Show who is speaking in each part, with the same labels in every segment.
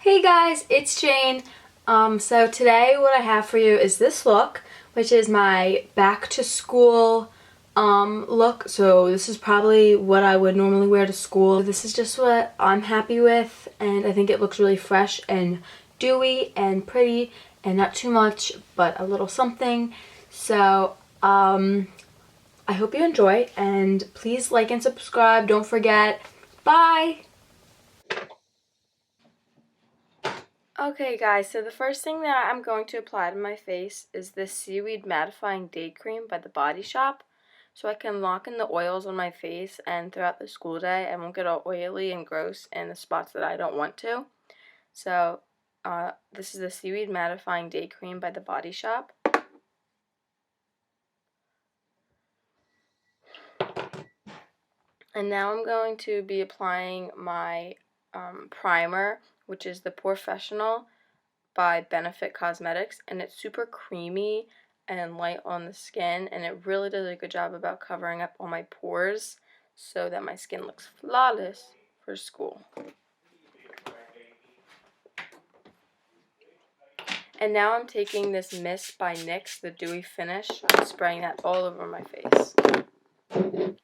Speaker 1: Hey guys, it's Jane. So today what I have for you is this look, which is my back to school look. So this is probably what I would normally wear to school. This is just what I'm happy with, and I think it looks really fresh and dewy and pretty and not too much, but a little something. So I hope you enjoy, and please like and subscribe. Don't forget. Bye! Okay guys, so the first thing that I'm going to apply to my face is this Seaweed Mattifying Day Cream by The Body Shop. So I can lock in the oils on my face, and throughout the school day I won't get all oily and gross in the spots that I don't want to. So this is the Seaweed Mattifying Day Cream by The Body Shop. And now I'm going to be applying my primer, which is the Professional by Benefit Cosmetics, and it's super creamy and light on the skin, and it really does a good job about covering up all my pores so that my skin looks flawless for school. And now I'm taking this mist by NYX, the Dewy Finish, and spraying that all over my face.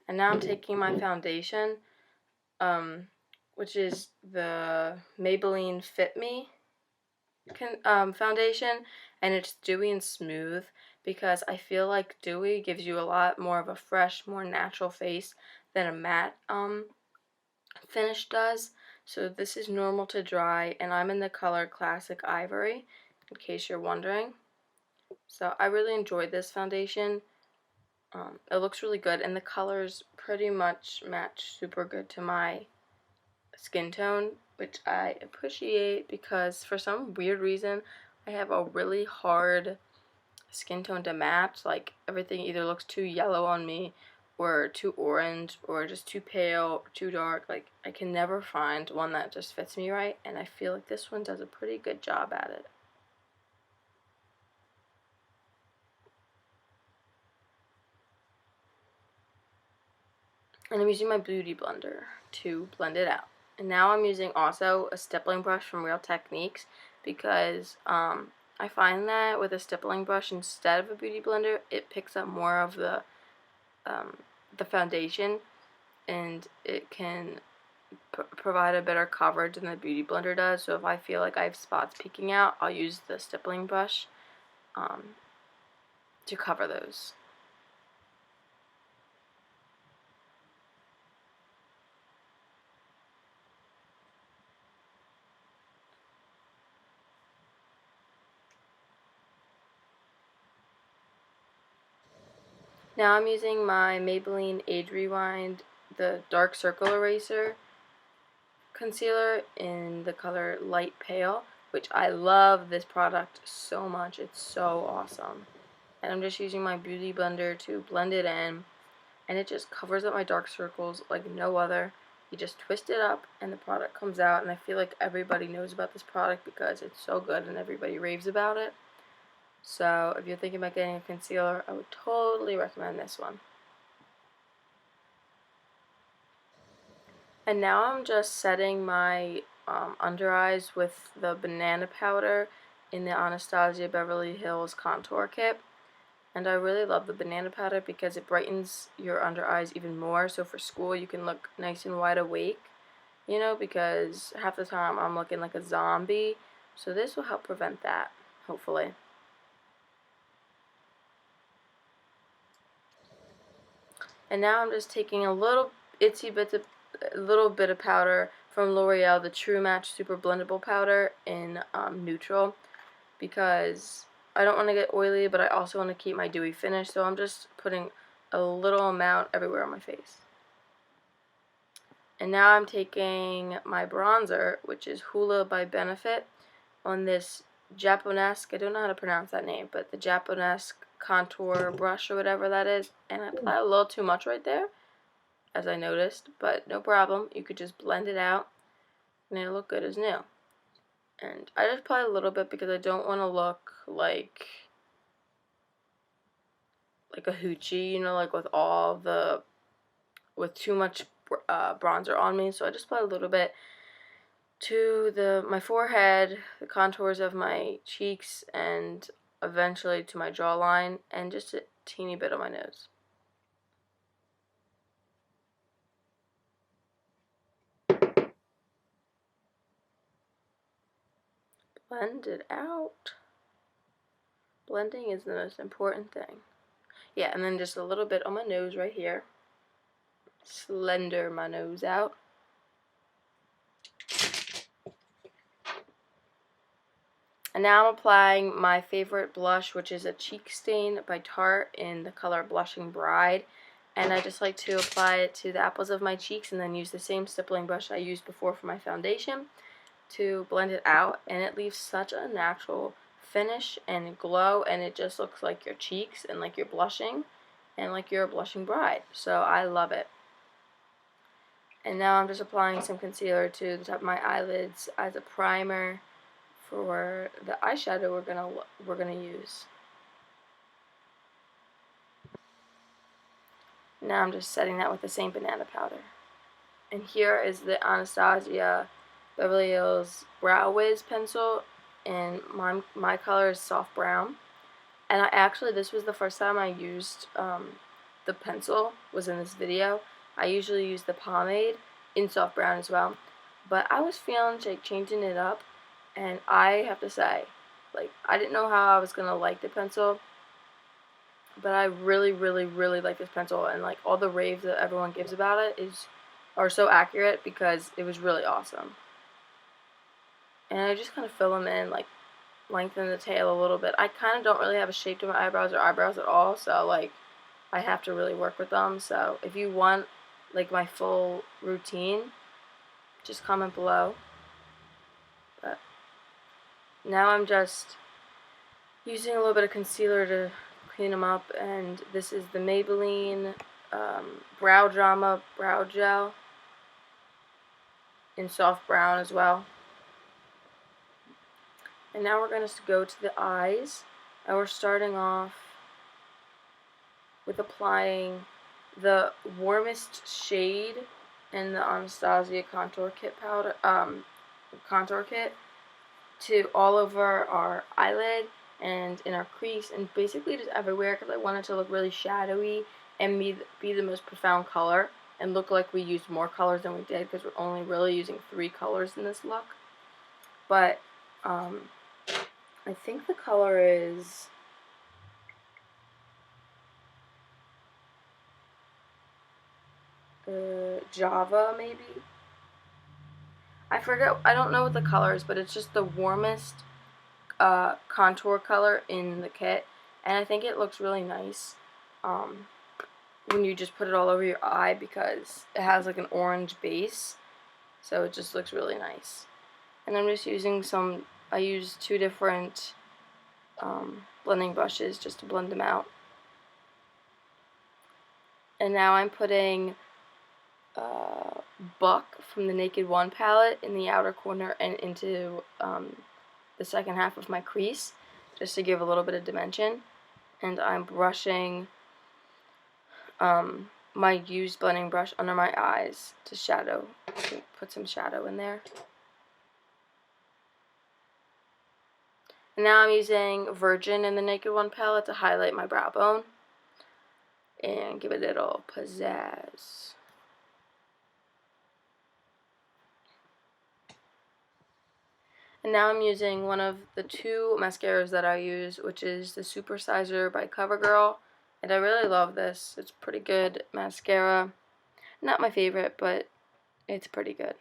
Speaker 1: And now I'm taking my foundation, which is the Maybelline Fit Me foundation, and it's dewy and smooth because I feel like dewy gives you a lot more of a fresh, more natural face than a matte finish does. So this is normal to dry, and I'm in the color Classic Ivory, in case you're wondering. So I really enjoyed this foundation. It looks really good, and the colors pretty much match super good to my skin tone, which I appreciate because for some weird reason I have a really hard skin tone to match. Like, everything either looks too yellow on me or too orange or just too pale or too dark. Like, I can never find one that just fits me right, and I feel like this one does a pretty good job at it. And I'm using my beauty blender to blend it out. And now I'm using also a stippling brush from Real Techniques because I find that with a stippling brush instead of a beauty blender, it picks up more of the foundation, and it can provide a better coverage than the beauty blender does. So if I feel like I have spots peeking out, I'll use the stippling brush to cover those. Now I'm using my Maybelline Age Rewind, the Dark Circle Eraser concealer in the color Light Pale, which I love this product so much. It's so awesome. And I'm just using my beauty blender to blend it in, and it just covers up my dark circles like no other. You just twist it up and the product comes out, and I feel like everybody knows about this product because it's so good and everybody raves about it. So if you're thinking about getting a concealer, I would totally recommend this one. And now I'm just setting my under eyes with the banana powder in the Anastasia Beverly Hills Contour Kit. And I really love the banana powder because it brightens your under eyes even more. So for school you can look nice and wide awake, you know, because half the time I'm looking like a zombie. So this will help prevent that, hopefully. And now I'm just taking a little bit of powder from L'Oreal, the True Match Super Blendable Powder in neutral, because I don't want to get oily, but I also want to keep my dewy finish, so I'm just putting a little amount everywhere on my face. And now I'm taking my bronzer, which is Hula by Benefit, on this Japonesque, I don't know how to pronounce that name, but the Japonesque contour brush or whatever that is, and I apply a little too much right there, as I noticed, but no problem. You could just blend it out and it'll look good as new. And I just apply a little bit because I don't want to look like a hoochie, you know, like with too much bronzer on me. So I just apply a little bit, to my forehead, the contours of my cheeks, and eventually to my jawline, and just a teeny bit on my nose. Blend it out. Blending is the most important thing. Yeah, and then just a little bit on my nose right here. Slender my nose out. And now I'm applying my favorite blush, which is a Cheek Stain by Tarte in the color Blushing Bride. And I just like to apply it to the apples of my cheeks and then use the same stippling brush I used before for my foundation to blend it out. And it leaves such a natural finish and glow, and it just looks like your cheeks and like you're blushing and like you're a blushing bride. So I love it. And now I'm just applying some concealer to the top of my eyelids as a primer for the eyeshadow we're gonna use. Now I'm just setting that with the same banana powder. And here is the Anastasia Beverly Hills Brow Wiz pencil, and my color is soft brown. And this was the first time I used the pencil, was in this video. I usually use the pomade in soft brown as well, but I was feeling like changing it up, and I have to say, like, I didn't know how I was gonna like the pencil, but I really, really, really like this pencil, and like all the raves that everyone gives about it are so accurate because it was really awesome. And I just kind of fill them in, like lengthen the tail a little bit. I kind of don't really have a shape to my eyebrows or eyebrows at all, so like I have to really work with them. So if you want like my full routine, just comment below. But now I'm just using a little bit of concealer to clean them up, and this is the Maybelline Brow Drama Brow Gel in soft brown as well. And now we're going to go to the eyes, and we're starting off with applying the warmest shade in the Anastasia contour kit to all over our eyelid and in our crease and basically just everywhere, because I want it to look really shadowy and be the most profound color and look like we used more colors than we did, because we're only really using 3 colors in this look. But I think the color is Java, maybe. I forget. I don't know what the color is, but it's just the warmest contour color in the kit, and I think it looks really nice when you just put it all over your eye, because it has like an orange base, so it just looks really nice. And I'm just using I use 2 different blending brushes just to blend them out. And now I'm putting Buck from the Naked One palette in the outer corner and into the second half of my crease, just to give a little bit of dimension. And I'm brushing my used blending brush under my eyes to put some shadow in there. And now I'm using Virgin in the Naked One palette to highlight my brow bone and give it a little pizzazz. And now I'm using one of the 2 mascaras that I use, which is the Super Sizer by CoverGirl. And I really love this. It's pretty good mascara. Not my favorite, but it's pretty good.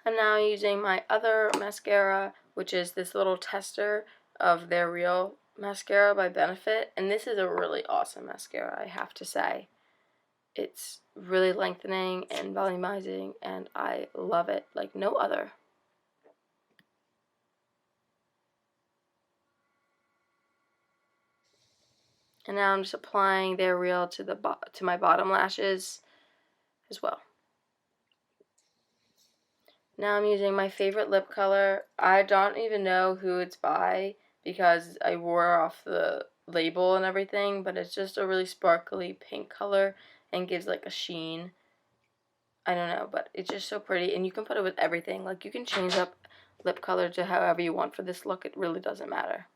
Speaker 1: I'm now using my other mascara, which is this little tester of their Real mascara by Benefit. And this is a really awesome mascara, I have to say. It's really lengthening and volumizing, and I love it like no other. And now I'm just applying their Real to my bottom lashes as well. Now I'm using my favorite lip color. I don't even know who it's by because I wore off the label and everything, but it's just a really sparkly pink color and gives like a sheen. I don't know, but it's just so pretty, and you can put it with everything. Like, you can change up lip color to however you want for this look. It really doesn't matter.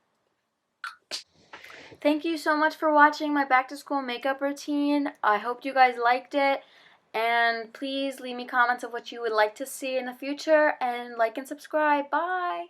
Speaker 1: Thank you so much for watching my back to school makeup routine. I hope you guys liked it, and please leave me comments of what you would like to see in the future, and like and subscribe. Bye!